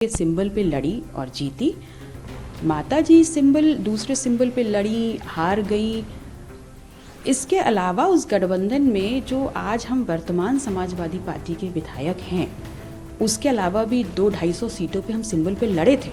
Symbol पे लड़ी और जीती। माताजी सिंबल दूसरे सिंबल पे लड़ी, हार गई। इसके अलावा उस गठबंधन में जो आज हम वर्तमान समाजवादी पार्टी के विधायक हैं, उसके अलावा भी 200-250 सीटों पे हम सिंबल पे लड़े थे,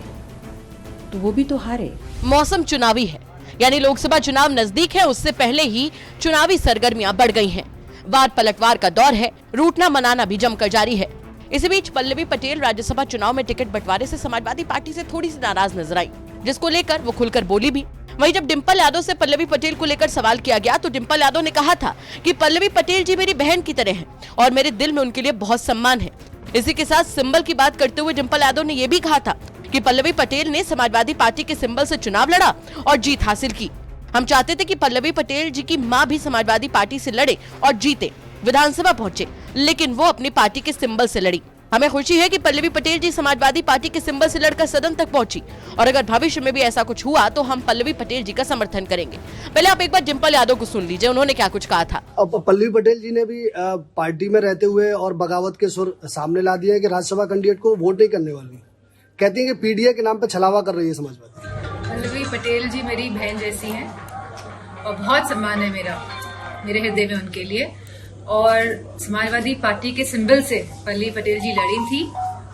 तो वो भी तो हारे। मौसम चुनावी है, यानी लोकसभा चुनाव नजदीक है, उससे पहले ही चुनावी सरगर्मियां बढ़ गई हैं। वार पलटवार का दौर है, रूठना मनाना भी जमकर जारी है। इसी बीच पल्लवी पटेल राज्यसभा चुनाव में टिकट बंटवारे से समाजवादी पार्टी से थोड़ी सी नाराज नजर आई, जिसको लेकर वो खुलकर बोली भी। वहीं जब डिंपल यादव से पल्लवी पटेल को लेकर सवाल किया गया तो डिंपल यादव ने कहा था कि पल्लवी पटेल जी मेरी बहन की तरह हैं और मेरे दिल में उनके लिए बहुत सम्मान है। इसी के साथ सिंबल की बात करते हुए डिंपल यादव ने यह भी कहा था कि पल्लवी पटेल ने समाजवादी पार्टी के सिंबल से चुनाव लड़ा और जीत हासिल की। हम चाहते थे कि पल्लवी पटेल जी की मां भी समाजवादी पार्टी से लड़े और जीते, विधानसभा पहुंचे, लेकिन वो अपनी पार्टी के सिंबल से लड़ी। हमें खुशी है कि पल्लवी पटेल जी समाजवादी पार्टी के सिंबल से लड़कर सदन तक पहुंची और अगर भविष्य में भी ऐसा कुछ हुआ तो हम पल्लवी पटेल जी का समर्थन करेंगे। पहले आप एक बार डिंपल यादव को सुन लीजिए, उन्होंने क्या कुछ कहा था। अब पल्लवी पटेल जी ने भी पार्टी में रहते हुए और बगावत के सुर सामने ला दिए कि राज्यसभा कैंडिडेट को वोट नहीं करने वाली। कहती है कि पीडीए के नाम पर छलावा कर रही है समाजवादी। पल्लवी पटेल जी मेरी बहन जैसी हैं और बहुत सम्मान है मेरे हृदय में उनके लिए। और समाजवादी पार्टी के सिंबल से पल्लवी पटेल जी लड़ी थी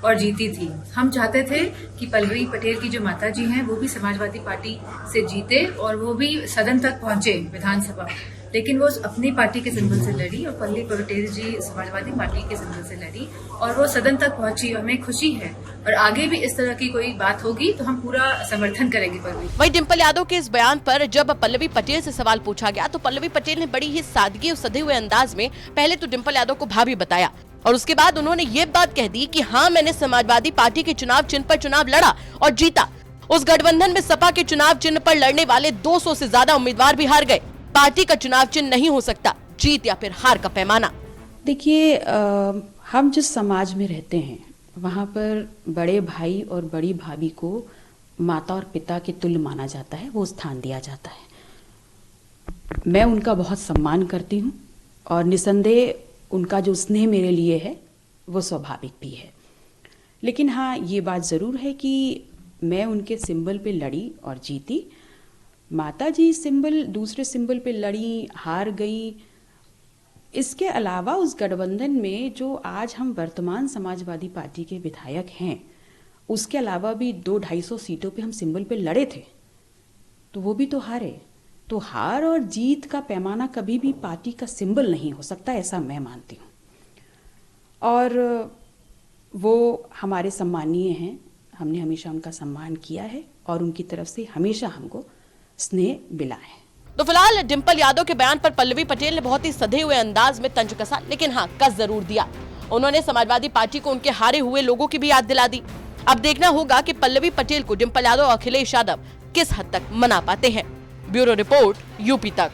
और जीती थी। हम चाहते थे कि पल्लवी पटेल की जो माता जी हैं वो भी समाजवादी पार्टी से जीते और वो भी सदन तक पहुंचे, विधानसभा, लेकिन वो अपनी पार्टी के सिंबल से लड़ी और पल्लवी पटेल जी समाजवादी पार्टी के सिंबल से लड़ी और वो सदन तक पहुंची। हमें खुशी है और आगे भी इस तरह की कोई बात होगी तो हम पूरा समर्थन करेंगे पल्लवी। वहीं डिंपल यादव के इस बयान पर जब पल्लवी पटेल से सवाल पूछा गया तो पल्लवी पटेल ने बड़ी ही सादगी और सधे हुए अंदाज में पहले तो डिंपल यादव को भाभी बताया और उसके बाद उन्होंने ये बात कह दी कि हाँ, मैंने समाजवादी पार्टी के चुनाव चिन्ह पर चुनाव लड़ा और जीता। उस गठबंधन में सपा के चुनाव चिन्ह पर लड़ने वाले 200 से ज्यादा उम्मीदवार भी हार गए। पार्टी का चुनाव चिन्ह नहीं हो सकता जीत या फिर हार का पैमाना। देखिए, हम जिस समाज में रहते हैं वहाँ पर बड़े भाई और बड़ी भाभी को माता और पिता के तुल्य माना जाता है, वो स्थान दिया जाता है। मैं उनका बहुत सम्मान करती हूँ और निसंदेह उनका जो स्नेह मेरे लिए है वो स्वाभाविक भी है। लेकिन हाँ, ये बात ज़रूर है कि मैं उनके सिंबल पे लड़ी और जीती। माताजी सिंबल दूसरे सिंबल पे लड़ी, हार गई। इसके अलावा उस गठबंधन में जो आज हम वर्तमान समाजवादी पार्टी के विधायक हैं, उसके अलावा भी 200-250 सीटों पे हम सिंबल पे लड़े थे, तो वो भी तो हारे। तो हार और जीत का पैमाना कभी भी पार्टी का सिंबल नहीं हो सकता, ऐसा मैं मानती हूँ। और वो हमारे सम्मानीय हैं, हमने हमेशा उनका सम्मान किया है और उनकी तरफ से हमेशा हमको स्नेह मिला है। तो फिलहाल डिंपल यादव के बयान पर पल्लवी पटेल ने बहुत ही सधे हुए अंदाज में तंज कसा, लेकिन हाँ, कस जरूर दिया। उन्होंने समाजवादी पार्टी को उनके हारे हुए लोगों की भी याद दिला दी। अब देखना होगा कि पल्लवी पटेल को डिंपल यादव और अखिलेश यादव किस हद तक मना पाते हैं। ब्यूरो रिपोर्ट, यूपी तक।